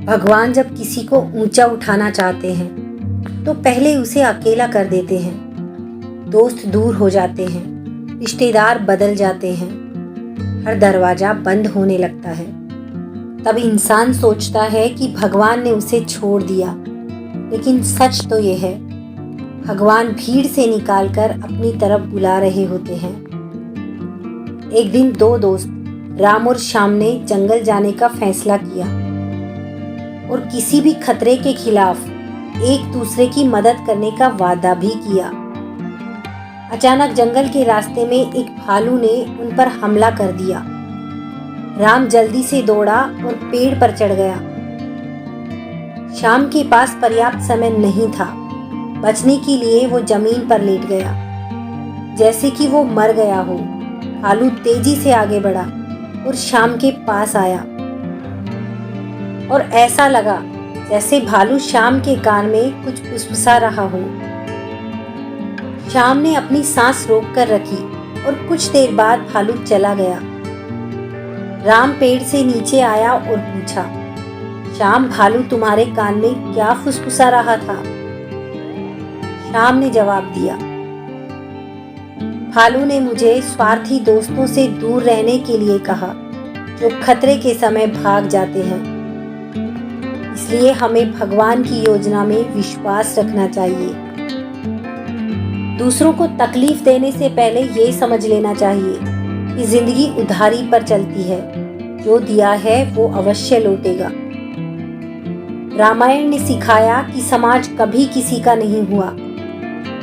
भगवान जब किसी को ऊंचा उठाना चाहते हैं तो पहले उसे अकेला कर देते हैं। दोस्त दूर हो जाते हैं, रिश्तेदार बदल जाते हैं, हर दरवाजा बंद होने लगता है। तब इंसान सोचता है कि भगवान ने उसे छोड़ दिया, लेकिन सच तो ये है, भगवान भीड़ से निकालकर अपनी तरफ बुला रहे होते हैं। एक दिन दो दोस्त राम और श्याम ने जंगल जाने का फैसला किया और किसी भी खतरे के खिलाफ एक दूसरे की मदद करने का वादा भी किया। अचानक जंगल के रास्ते में एक भालू ने उन पर हमला कर दिया। राम जल्दी से दौड़ा और पेड़ पर चढ़ गया। श्याम के पास पर्याप्त समय नहीं था। बचने के लिए वो जमीन पर लेट गया, जैसे कि वो मर गया हो। भालू तेजी से आगे बढ़ा और श्याम के पास आया और ऐसा लगा जैसे भालू श्याम के कान में कुछ फुसफुसा रहा हो। श्याम ने अपनी सांस रोक कर रखी और कुछ देर बाद भालू चला गया। राम पेड़ से नीचे आया और पूछा, श्याम, भालू तुम्हारे कान में क्या फुसफुसा रहा था? श्याम ने जवाब दिया, भालू ने मुझे स्वार्थी दोस्तों से दूर रहने के लिए कहा जो खतरे के समय भाग जाते हैं। इसलिए हमें भगवान की योजना में विश्वास रखना चाहिए। दूसरों को तकलीफ देने से पहले ये समझ लेना चाहिए कि जिंदगी उधारी पर चलती है, जो दिया है वो अवश्य लौटेगा। रामायण ने सिखाया कि समाज कभी किसी का नहीं हुआ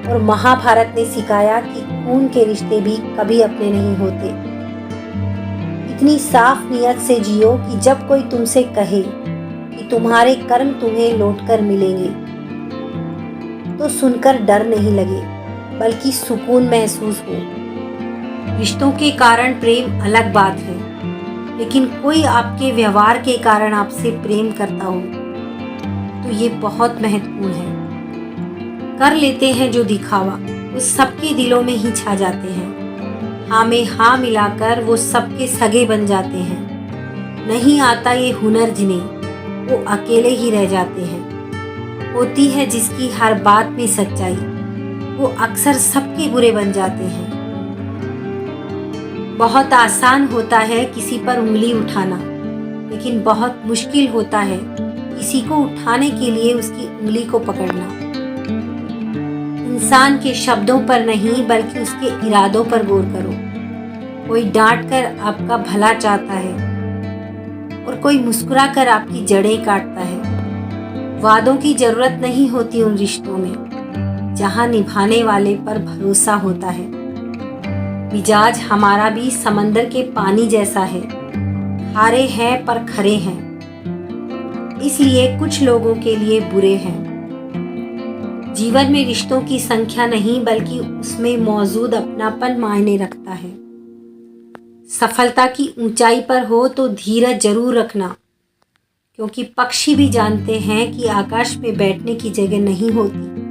और महाभारत ने सिखाया कि खून के रिश्ते भी कभी अपने नहीं होते। इतनी साफ नियत से जियो कि जब कोई तुमसे कहे कि तुम्हारे कर्म तुम्हें लौटकर मिलेंगे, तो सुनकर डर नहीं लगे बल्कि सुकून महसूस हो। रिश्तों के कारण प्रेम अलग बात है, लेकिन कोई आपके व्यवहार के कारण आपसे प्रेम करता हो तो ये बहुत महत्वपूर्ण है। कर लेते हैं जो दिखावा, वो सबके दिलों में ही छा जाते हैं। हाँ में हाँ मिलाकर वो सबके सगे बन जाते हैं। नहीं आता ये हुनर जिन्हें, वो अकेले ही रह जाते हैं। होती है जिसकी हर बात में सच्चाई, वो अक्सर सबके बुरे बन जाते हैं। बहुत आसान होता है किसी पर उंगली उठाना, लेकिन बहुत मुश्किल होता है किसी को उठाने के लिए उसकी उंगली को पकड़ना। इंसान के शब्दों पर नहीं बल्कि उसके इरादों पर गौर करो। कोई डांट कर आपका भला चाहता है और कोई मुस्कुरा कर आपकी जड़ें काटता है। वादों की जरूरत नहीं होती उन रिश्तों में जहां निभाने वाले पर भरोसा होता है। मिजाज हमारा भी समंदर के पानी जैसा है, खारे हैं पर खरे हैं, इसलिए कुछ लोगों के लिए बुरे हैं। जीवन में रिश्तों की संख्या नहीं बल्कि उसमें मौजूद अपनापन मायने रखता है। सफलता की ऊंचाई पर हो तो धीरज जरूर रखना, क्योंकि पक्षी भी जानते हैं कि आकाश में बैठने की जगह नहीं होती।